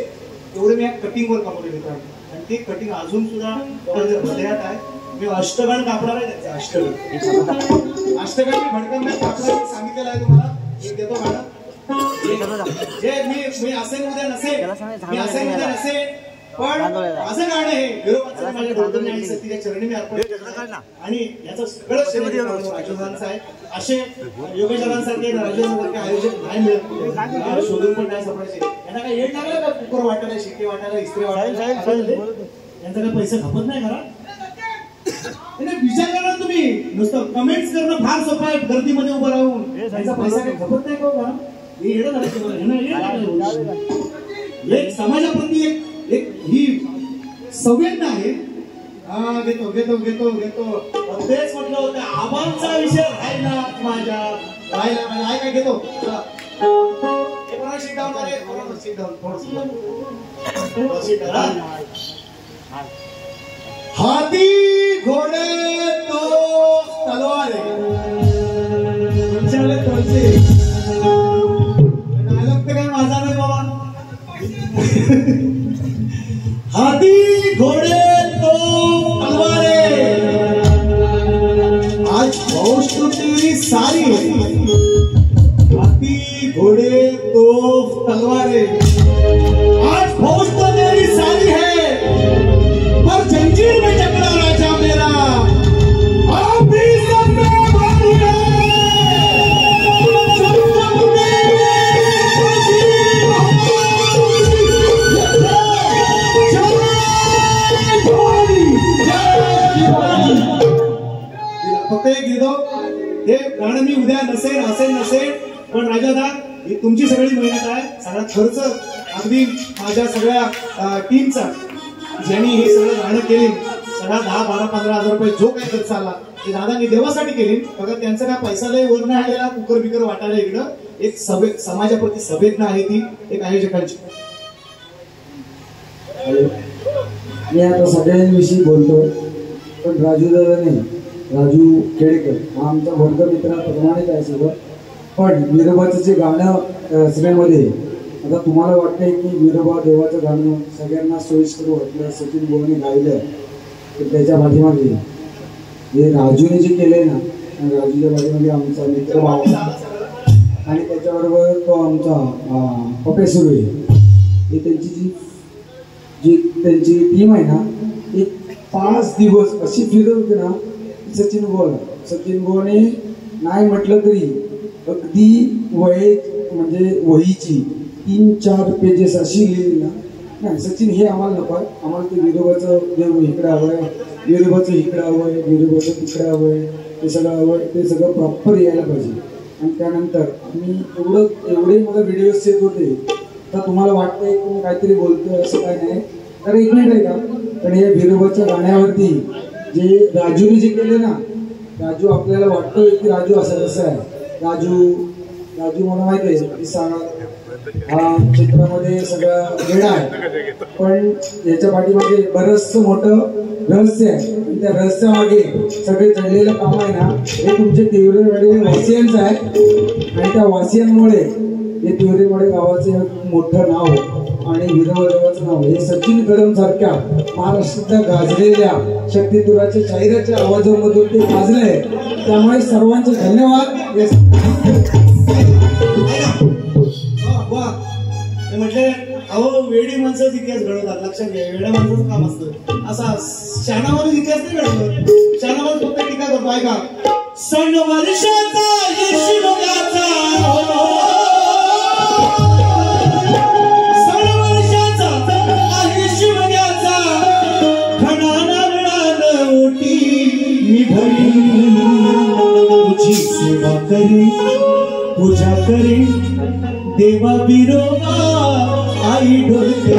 तेवढे मी कटिंगवर कमवले मित्रांनो. आणि ते कटिंग अजून सुद्धा हृदयात आहे. मी अष्टगण कापणार आहे त्याचे अष्टगण मी भडकन कापणार सांगितलेलं आहे तुम्हाला. एक देतो मॅडम जे मी असेल उद्या नसेल पण असं गाणं हे विरोबाचं माझ्या डोळ्याने आणि सतीच्या चरणी मी अर्पण आणि याचं सगळं राजस्थानचं आहे. असे योगेश्वरांसारखे राजस्थानसारखे आयोजक नाही मिळत शोधून पण नाही सापडायचे. यांना काय येड लागलं का कुकर वाटायला शिके वाटायला इस्त्री वाटायला यांचा काय पैसे खपत नाही खरा. विचार करा तुम्ही नुसतं कमेंट्स करणं फार सोपं आहे गर्दीमध्ये उभं राहून यांचा पैसा काही खपत नाही का. हे येणं झालं एक समाजाप्रती एक ही संवेदना आहे. घेतो तेच म्हटलं होतं आबांचा विषय राहिला माझ्या राहिला काय घेतो हाती घोडे तो तलवार डायलॉग तर काय माझा नाही बाबा. हाथी घोड़े तो तलवारें आज फौज तो तेरी सारी है. हाथी घोड़े तो तलवारें आज फौज तो तेरी सारी है पर जंजीर में जकड़ा राजा मेरा आप भी सब में बानी है. फक्त एक घेतो हे गाणं मी उद्या नसेल पण राजादा ही तुमची सगळी मेहनत आहे. सगळा खर्च अगदी माझ्या सगळ्या टीमचा ज्यांनी हे सगळं गाणं केले सगळा 10, 12, 15 हजार रुपये जो काही खर्च आला ते दादांनी देवासाठी केले. बघा त्यांचा काय पैसा लय वर नाही आलेला कुकर बिकर वाटायला इकडं एक समाजाप्रती संवेदना आहे ती एक आयोजकांची. मी आता सगळ्यांविषयी बोलतो पण राजू केळकर हा आमचा वर्ग मित्राप्रमाणेच आहे सगळं. पण विरोबाचं जे गाणं सिनेमामध्ये आता तुम्हाला वाटतंय की विरोबा देवाचं गाणं सगळ्यांना सोयीस्कर वाटलं सचिन बोलने गायलं तर त्याच्या पाठीमागे हे राजूने जे केलंय ना आणि राजूच्या पाठीमध्ये आमचा मित्र भाव आणि त्याच्याबरोबर तो आमचा पपे सुर्वे. हे त्यांची जी त्यांची टीम आहे ना, एक 5 दिवस अशी फिरत होती ना. सचिन बुवाने नाही म्हटलं तरी अगदी म्हणजे वहीची 3-4 पेजेस अशी लिहिली ना. नाही सचिन हे आम्हाला नको आहे, आम्हाला ते विरोबाचं इकडं हवं आहे, विरोबाचं इकडं हवं आहे, विरोबाचं तिकडं हवं आहे, ते सगळं हवं आहे, ते सगळं प्रॉपर यायला पाहिजे. आणि त्यानंतर आम्ही एवढे मला व्हिडिओ सेव्ह होते. तर तुम्हाला वाटतंय की मी काहीतरी बोलतोय असं काय नाही. तर एक मिनिट आहे का, पण या विरोबाच्या गाण्यावरती जे राजूने जे केले ना, राजू आपल्याला वाटतोय की राजू असं कसं आहे. राजू मला माहिती आहे की हा चित्रामध्ये सगळा वेळा आहे, पण याच्या पाठीमागे बरंचसं मोठं रहस्य आहे. आणि त्या रहस्यामागे सगळे चढलेलं काम आहे ना, हे तुमचे तिवरेवाडी वासियांचं आहे. आणि त्या वासियांमुळे हे तिवरेवाडी गावाचं मोठं नाव आणि विरोबाचं नाव हे सचिन कदम सारख्या महाराष्ट्रातल्या गाजलेल्या शक्तितुराच्या शाहिराच्या आवाजामधून ते गाजलंय. त्यामुळे सर्वांचे धन्यवाद. म्हटले अहो वेडी माणसाच इतिहास घडवतात, लक्षात घ्या. वेड्या माणसाचं काम असतं. असा शहाणा माणूस इतिहास नाही घडवत. शहाणा माणूस फक्त टीका करतो. ऐका, सण वर्षाचा यशोगाचा, सण वर्षाचा आहे शिवग्याचा, खणा नारळानं ओटी मी भरी, तुझी सेवा करी, पूजा करी, देवा बिरोबा आई ढोलके,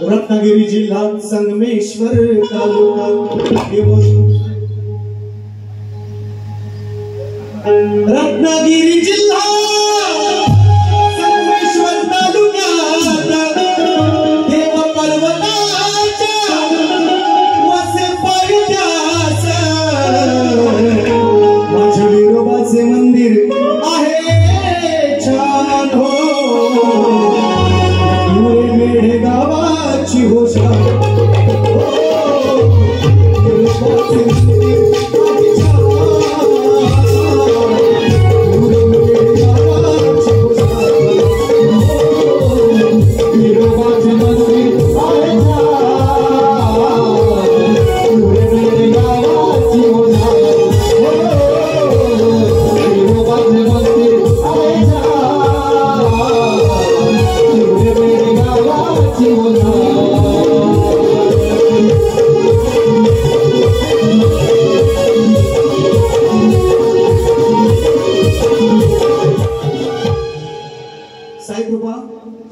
रत्नागिरी जिल्हा संगमेश्वर तालुका, रत्नागिरी जिल्हा संगमेश्वर तालुक्यात देव पर्वताच्या वसे पायथ्यास माझ्या विरोबाचे मंदिर आहे छान हो. मेढे गावाची होशा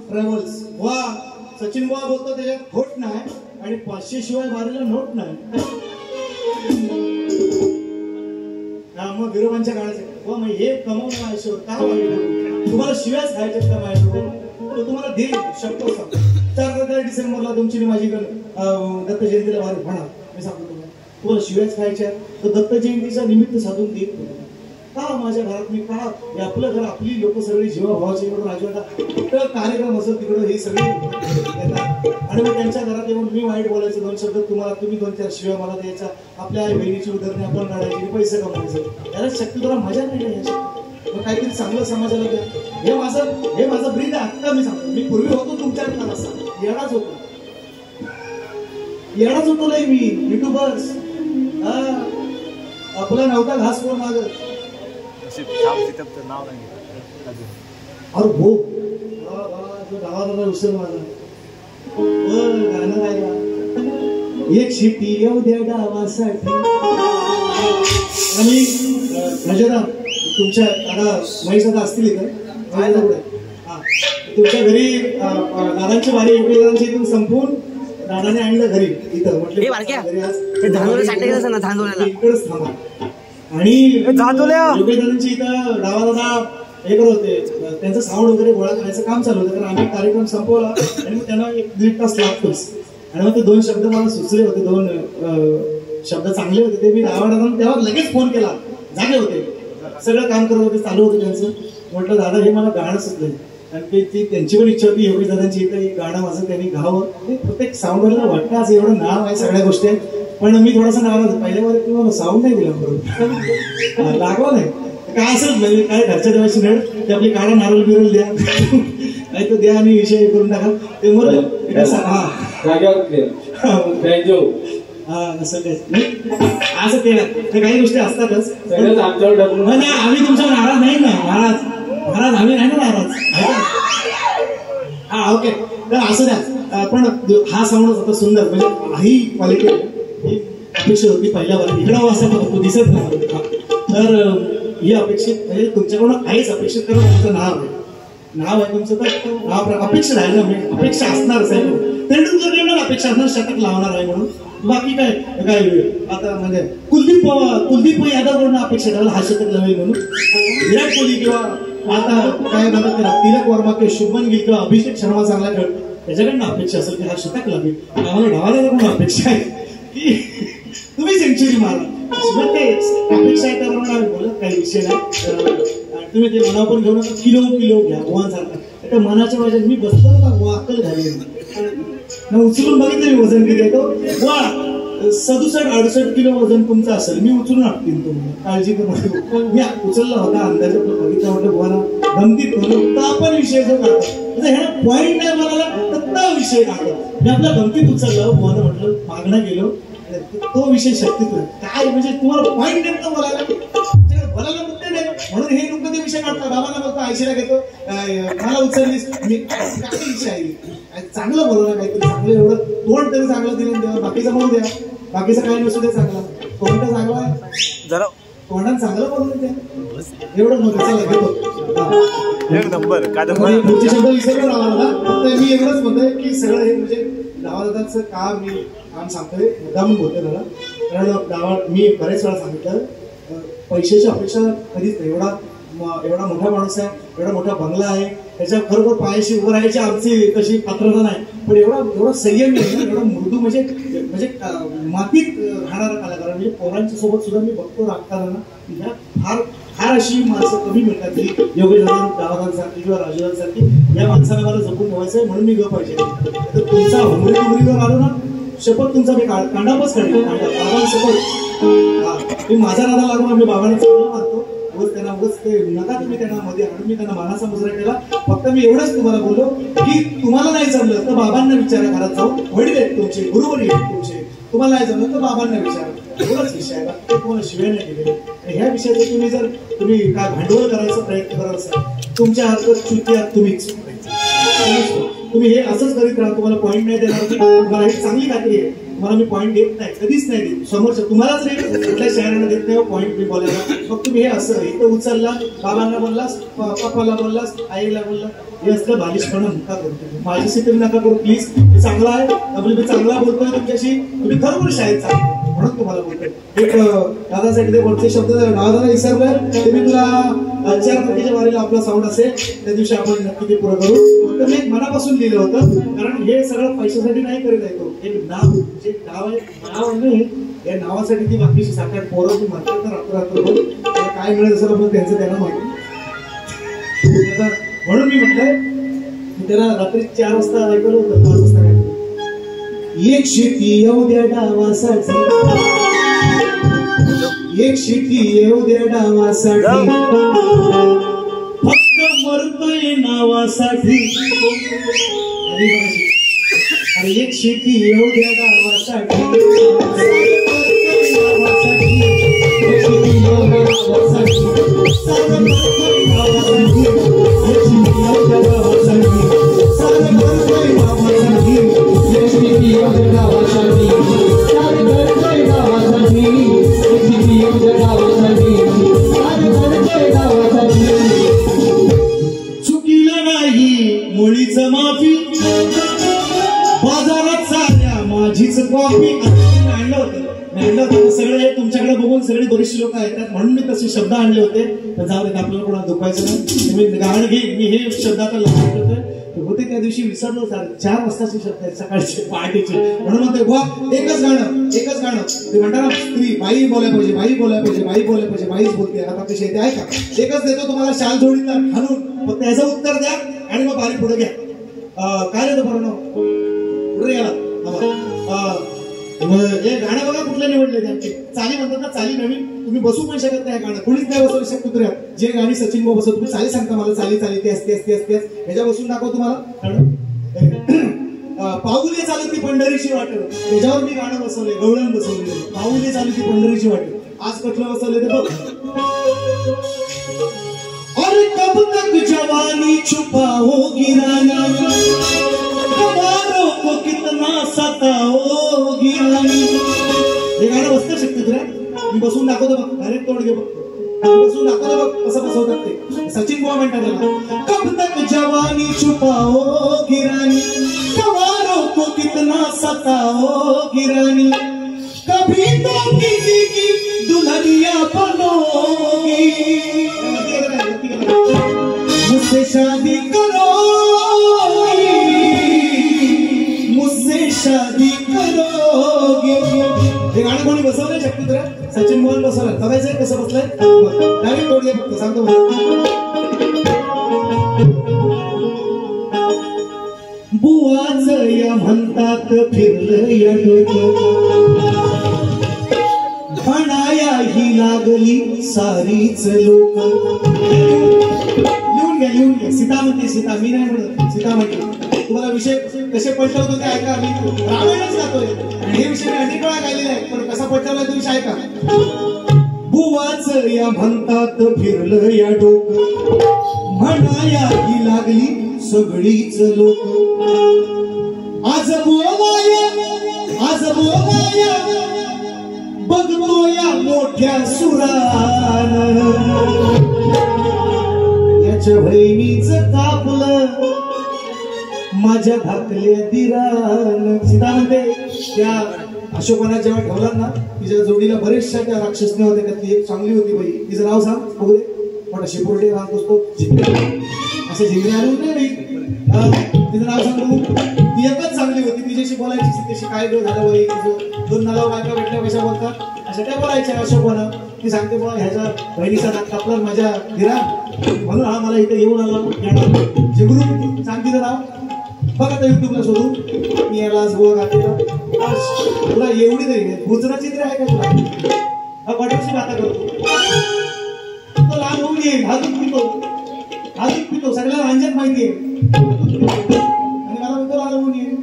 ट्रॅव्हल्स. वा सचिन बुवा बोलतो त्याच्यात खोट नाही आणि 500 शिवाय बारीला नोट नाही. मग विरोबांच्या काळाचे वा मग हे कमवणं आयुष्यावर काय वाटतं तुम्हाला शिव्याच खायच्यात का माझ्याकडून तुम्हाला देईल शकतो. 4 डिसेंबरला तुमची माझी दत्त जयंतीला बाहेर म्हणा मी सांगतो तुम्हाला शिव्याच खायच्या तर दत्त जयंतीचा निमित्त साधून देईल का माझ्या घरात मी का आपलं घर आपली लोक सगळी जीवाभावाची राजवाडा कुठं कार्यक्रम असत तिकडं हे सगळे येतात आणि मग त्यांच्या घरात येऊन मी वाईट बोलायचं 2 शब्द तुम्हाला तुम्ही 2-4 शिव्या मला द्यायचा आपल्या आई बहिणीची उदाहरणे आपण काढायची पैसे कमवायचे याला शक्ती तुला मजा नाही याची मग काहीतरी चांगलं समाजाला द्या. हे माझं ब्रीद आहे. आत्ता मी सांगतो मी पूर्वी होतो तुमच्याकडे असा येणाच होतो नाही मी युट्यूबर्स आपला नव्हता घास कोण मागत नाव नाही अरे हो गावाला विसर माझा गाणं गायला एक शिट्टी येऊ द्या गावासाठी. आणि राजादा तुमच्या आता महेश दादा असतील इथं हा तुमच्या घरी दादांची वारी एवढी दादांची इथून संपून दादाने आणलं घरी इथं म्हटलं इकडेच थांबा. आणि दादांची इथं दादा हे करत होते त्यांचं साऊंड वगैरे गोळा करायचं काम चालू होतं कारण आम्ही कार्यक्रम संपवला आणि मग त्यांना 1-1.5 तास लागतोच. आणि मग ते 2 शब्द मला सुचले होते 2 शब्द चांगले होते ते मी दादा तेव्हा लगेच फोन केला. जागे होते सगळं काम करत होते चालू होतं त्यांचं. म्हटलं दादा हे मला गाणं सुचलंय आणि ती त्यांची पण इच्छा होती योगी दादांची इथं एक गाणं माझं त्यांनी गावं. प्रत्येक साऊंडवरला वाटतं आज एवढं नाव आहे सगळ्या गोष्टी आहेत पण मी थोडासा नाराज पहिल्या वर तुम्हाला साऊंड नाही दिला बरोबर लागवा नाही काय असं म्हणजे काय घरच्या देवाची नळ ते आपली काढा नारळ बिरळ द्या नाही तर द्या आणि विषय करून टाका ते मग हा असं ते काही गोष्टी असतातच. आम्ही तुमच्यावर नाराज नाही ना महाराज आम्ही नाही ना नाराज. हा ओके तर असं द्या पण हा साऊंडच होता सुंदर म्हणजे ही क्वालिटी ही अपेक्षित होती पहिल्यावर इकडं असं तो दिसत नाही. तर ही अपेक्षित म्हणजे तुमच्याकडून काहीच अपेक्षित करून तुमचं नाव आहे तुमचं तर नाव अपेक्षित आहे ना अपेक्षा असणारच आहे. तेंडुलकर अपेक्षा असणार शतक लावणार आहे म्हणून बाकी काय काय आता म्हणजे कुलदीप यादवकडून अपेक्षा करायला हा शतक लावेल म्हणून विराट कोहली किंवा आता काय म्हणतात त्याला तिलक वर्मा किंवा शुभमन गिल किंवा अभिषेक शर्मा चांगला खेळ त्याच्याकडनं अपेक्षा असेल की हा शतक लावेल. आम्हाला डावाला पण अपेक्षा आहे की तुम्ही सेंचुरी मारा अपेक्षा आहे त्याप्रमाणे आम्ही बोलत काही विषय नाही. तुम्ही ते मना पण घेऊ नका किलो घ्या मोहनसारखा त्या मनाच्या माझ्या मी बसतो ना वाकल घाली उचलून बघितलं मी वजन किती येतो वा 67-68 किलो वजन तुमचं असेल मी उचलून आणतील तुम्हाला काळजी करू मी उचलला होता अंदाजे बघितलं म्हटलं बुवाना गमतीत म्हणून आपण विषय जो काढतो ह्या पॉईंट नाही म्हणाला तर विषय काढतो मी आपल्या गमतीत उचललं बुवाना म्हटलं मागणं गेलो तो विषय शक्तीत काय म्हणजे तुम्हाला पॉईंट नेमकं बोलायला मुद्दे नाही म्हणून हे लोक ते विषय काढतात. बाबांना बोलतो आयशीला घेतो मला उचललीस मी काय विषय आहे चांगलं बोलवलं काहीतरी चांगलं एवढं तोंड तरी चांगलं दिलं द्या बाकीचं बोलू द्या बाकीचं काही नसू दे चांगला तोंड चांगला जरा तोंडात चांगलं बोलून द्या एवढं चला घेतो पुढचे शब्द विसरून राहिला फक्त मी एवढंच म्हणतोय की सगळं हे म्हणजे गावादाचं काम मी काम सांगतोय मुद्दामून बोलतोय मला कारण गावात मी बरेच वेळा सांगितलं पैशाची अपेक्षा कधीच नाही. एवढा मोठा माणूस आहे एवढा मोठा बंगला आहे त्याच्या खरोखर पायाशी उभं राहायची आमची तशी पात्रता नाही पण एवढा संयमी आहे ना एवढा मृदू म्हणजे मातीत राहणारा कलाकार म्हणजे पोरांच्या सोबत सुद्धा मी बघतो राखताना ह्या फार अशी माणसं कमी मिळतात की योगेश दादांसारखी किंवा राजूदांसारखी या माणसाला मला जपून ठेवायचं आहे म्हणून मी गप पाहिजे. तर तुमचा हुमरीवर आलो ना शपथ तुमचा मी कांडापच काढेल बाबांसोबत तुम्ही माझ्या नादा लागून आम्ही बाबांना चांगलं मानतो त्यांना उगाच ते नका तुम्ही त्यांना मध्ये आणून मी त्यांना मानाचा मुजरा केला. फक्त मी एवढंच तुम्हाला बोललो की तुम्हाला नाही जमलं तर बाबांना विचारा घरात जाऊन वडील आहेत तुमचे गुरुवरी आहेत तुमचे तुम्हाला नाही जमलं तर बाबांना विचारा एवढाच विषय आहे ते तुम्हाला शिवाय नाही केलेले. आणि ह्या विषयाचं तुम्ही काय भांडवल करायचा प्रयत्न करत असाल तुमच्या हातात चुकी आहात तुम्हीच तुम्ही हे असंच करीत राहा तुम्हाला पॉईंट नाही देणार तुम्हाला एक चांगली खात्री आहे तुम्हाला मी पॉईंट देत नाही कधीच नाही देत समोरच्या तुम्हालाच नाही कुठल्या शहराला देत नाही पॉईंट मी बोलायला मग तुम्ही हे असं इथं उचलला बाबांना बोललास पप्पाला बोललास आईला बोलला हे असलं बालिशपणा नका करू माझ्याशी तुम्ही नका करू प्लीज मी चांगला आहे मी चांगला बोलतोय तुमच्याशी तुम्ही खरोखर शाळेत चांगलं म्हणून तुम्हाला बोलतोय. एक दादासाठी ते वरचे शब्द दादाला विसरलोय ते मी तुला 4 तारखेच्या वारीला आपला साऊंड असेल त्या दिवशी आपण नक्की ते पुरं करू. तर मी मनापासून लिहिलं होतं कारण हे सगळं पैशासाठी नाही करीत आहे तो एक नाव जे नाव आहे नाव नाही या नावासाठी ती बाकीची 7-8 पोरं ती म्हणतात तर रात्र त्याला काय मिळेल असं पण त्यांचं त्यांना माहिती म्हणून मी म्हटलंय त्याला रात्री 4 वाजता ऐकलं होतं 5 वाजता काय एक शेती येऊ द्या डावासाठी एक शेती येऊ द्या डावासाठी फक्त मरतोय नावासाठी अरे एक शेती येऊ द्या डावासाठी गावासाठी सारं करतोय गावासाठी यशस्वी आमच्या गावासाठी सारं करतोय गावासाठी यशस्वी आमच्या गावासाठी सारं करतोय गावासाठी यशस्वी आमच्या गावासाठी सारं करतोय गावासाठी चुकीला नाही मुळीच माफी बाजारात साऱ्या माझीच कॉफी आणलं होतं सगळे तुमच्याकडे बघून सगळे बरेचसे लोक येतात म्हणून मी तसे शब्द आणले होते तर जाऊ देत आपल्याला कोणाला दुखायचं नाही मी गाणं घेईन मी हे शब्द आता लक्षात ठेवतोय होते त्या दिवशी विसरलो 4 वाजताचे शब्द आहेत सकाळचे पहाटेचे म्हणून म्हणते वा एकच गाणं ते म्हणतात ना स्त्री बाई बोलायला पाहिजे बाई बोलायला पाहिजे बाई बोलायला पाहिजे बाईच बोलते आता कशी येते ऐका एकच देतो तुम्हाला शाल जोडीला घालून फक्त याचं उत्तर द्या आणि मग बारी पुढे घ्या काय देतो बरं पुढे गेला हे गाणं बघा कुठलं निवडले त्यांचे चाली म्हणतात ना चाली नवीन तुम्ही बसू पण शकत नाही गाणं कुणीच नाही बसवू शकतो तुला जे गाणी सचिन भाऊ बसवतो तुम्ही चाली सांगता मला चाली ते असते ह्याच्या बसून दाखव तुम्हाला पाऊले चालत ती पंढरीची वाट त्याच्यावर मी गाणं बसवले गवळण बसवले पाऊले चालत ती पंढरीची वाट आज कुठलं बसवले ते बघ अरे कब तक जवानी छुपाओगी रानी हमारों को कितना सताओगी रानी हे गाणं बसतं शकते तुला मी बसून दाखवतो बघ डायरेक्ट तोड घे बघ बसून दाखवतो बघ कसं बसवतात ते सचिन बुवा म्हणतात त्याला कब तक जवानी छुपाओगी रानी हमारों को कितना सताओगी रानी कभी तो किसी की दुल्हनिया बनोगी मुझसे शादी करोगी मुझसे शादी करोगी हे गाणं कोणी बसवलंय शक्ती तुला सचिन मोहन बसवलंय बघायचंय कसं बसलंय डायरेक्ट तोड घे फक्त सांगतो बुवाच या म्हणतात फिरलं या म्हणाया ही लागली सारीच लोक लिहून घ्या सीता म्हणते सीता मी नाही म्हणत सीता म्हणते तुम्हाला विषय कसे पटवत होते ऐका मी रामायणच गातोय आणि हे विषय मी अनेक वेळा गायलेला आहे पण कसा पटवलाय तो विषय ऐका बुवाच या म्हणतात फिरलं या डोकं म्हणाया ही लागली सगळीच लोक आज बोलाया बघतो या मोठ्या सुरान याच्या बहिणीचं कापलं माझ्या धाकल्या दिरान सीता म्हणते त्या अशोकाना जेव्हा ठेवला ना तिच्या जोडीला बरेचशा त्या राक्षसने होत्या त्यातली एक चांगली होती बाई तिचं नाव सांग बघू दे मोठा शिपोर्टे राहत असतो असे झिंगरे आले होते तिचं नाव सांग बघू ती एकच चांगली होती तिच्याशी बोलायची तिच्याशी काय झालं बाई तिचं 2 नाला बायका भेटल्या कशा बोलतात अशा त्या बोलायच्या अशोकानं ती सांगते बघा ह्याच्या बहिणीचा दात कापला माझ्या दिरा म्हणून हा मला इथे येऊन आला जिगरू सांग तिचं नाव बघा आता युट्यूबला शोधून मी याला आज गोवा घातलेला तुला एवढी तरी गुजराची तरी आहे का तुला हा बटरची बाता करतो तो लहान होऊन येईल हा दूध पितो सगळ्याला अंजात माहिती आहे आणि मला म्हणतो लहान होऊन येईल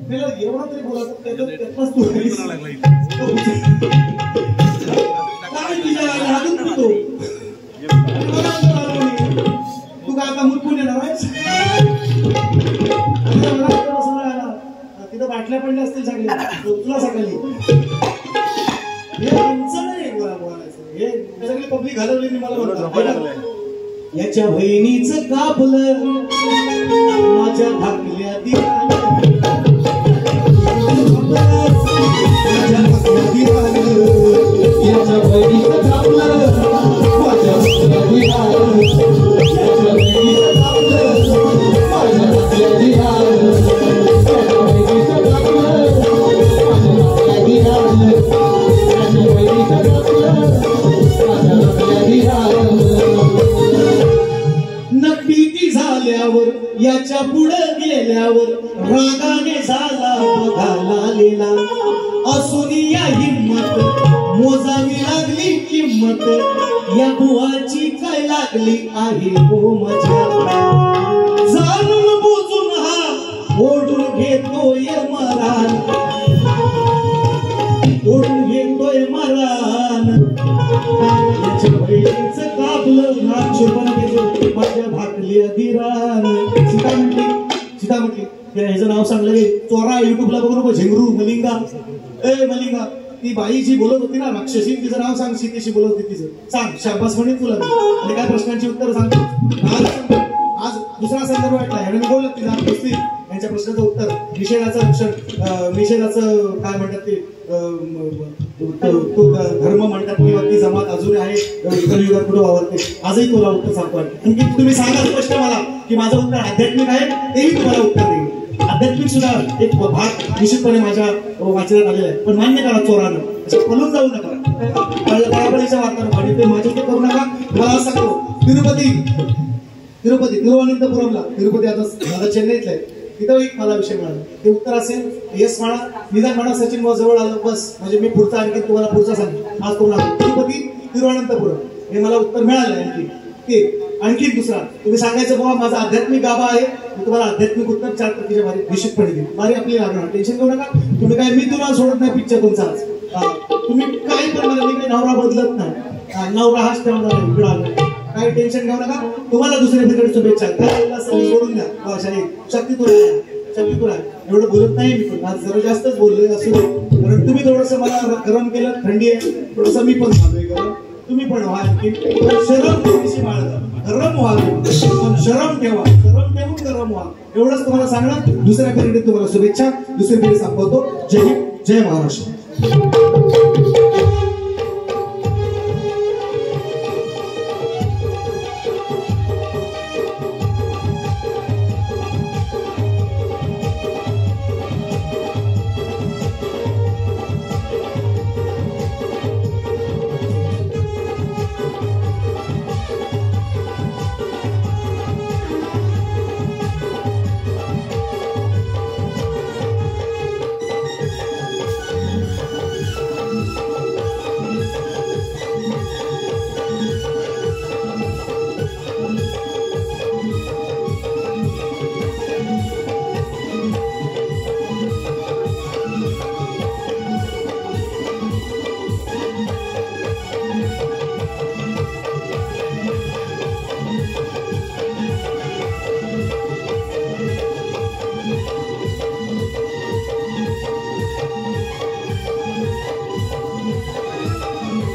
मला एवढा तरी बोलायचं त्यातलाच तू तू काय आता मुरकून येणार आहेस तिथं बाटल्या पडल्या असतील सगळ्या तुला सकाळी हे आमचं नाही बोलायचं हे सगळी पब्लिक घालवली मला याच्या बहिणीचं कापलं माझ्या धाकल्या दिवाळी याच्या बहिणीचं कापलं माझ्या नक्की झाल्यावर याच्या पुढे गेल्यावर रागाने झाला बघायला लिला असून या हिम्मत मोजावी लागली किंमत या बुवाची काय लागली आहे हो मजा जाणून बुजून हा ओढून घेतोय मरान ओढून घेतोय मरान सांगलं रे चोरा युट्यूबला बघू नको झेंगरू मलिंगा ए मलिंगा ती बाई जी बोलत होती ना राक्षसी तिचं नाव सांग सीतेशी बोलत होती तिचं सांग शाबास म्हणेन तुला मी. आणि काय प्रश्नांची उत्तर सांगतो आज दुसरा संदर्भ वाटला ह्याने मी बोललो तिला बसली यांच्या प्रश्नाचं उत्तर निषेधाचं रक्षण निषेधाचं काय म्हणतात ते तो धर्म म्हणतात किंवा ती जमात अजून आहे इतर युगात कुठे वावरते आजही तुला उत्तर सांगतो आणखी तुम्ही सांगा स्पष्ट मला की माझं उत्तर आध्यात्मिक आहे तेही तुम्हाला उत्तर देईल आध्यात्मिक सुद्धा एक भाग निश्चितपणे माझ्या वाचण्यात आलेला आहे पण मान्य करा चोरानं असं पळून जाऊ नका बळाबळीच्या वार्ता आणि ते माझ्या करू नका मला सांगतो तिरुवनंतपुरमला तिरुपती आता चेन्नईतलं आहे तिथं एक मला विषय मिळाला ते उत्तर असेल येस म्हणा निदान म्हणा सचिन भाऊ जवळ आलं बस म्हणजे मी पुढचा आणखी तुम्हाला पुढचा सांग आज तुम्हाला तिरुपती तिरुवनंतपुरम हे मला उत्तर मिळालं आणखी ते आणखी दुसरा तुम्ही सांगायचं बाबा माझा आध्यात्मिक गाभा आहे मी तुम्हाला आध्यात्मिक उत्तर 4% भारी निश्चितपणे देईल भारी आपली लागणार टेन्शन घेऊ नका तुम्ही काय मी तुम्हाला सोडत नाही पिक्चर तुमचा आज तुम्ही काही पण मला मी काही नवरा बदलत नाही नवरा हाच ठेवणार नाही काही टेन्शन घेऊ नका तुम्हाला दुसऱ्या ठिकाणी शुभेच्छा काय असेल सोडून द्या शाहीर शक्ती तुला एवढं बोलत नाही मी पण आज जरा जास्तच बोललोय असू कारण तुम्ही थोडंसं मला गरम केलं थंडी आहे थोडंसं मी पण झालोय गरम तुम्ही पण व्हा आणखी शरम थोडीशी बाळगा गरम व्हा पण शरम ठेवा शरम ठेवून गरम व्हा एवढंच तुम्हाला सांगणार दुसऱ्या पिरियडीत तुम्हाला शुभेच्छा दुसरी पिरियड संपवतो जय हिंद जय महाराष्ट्र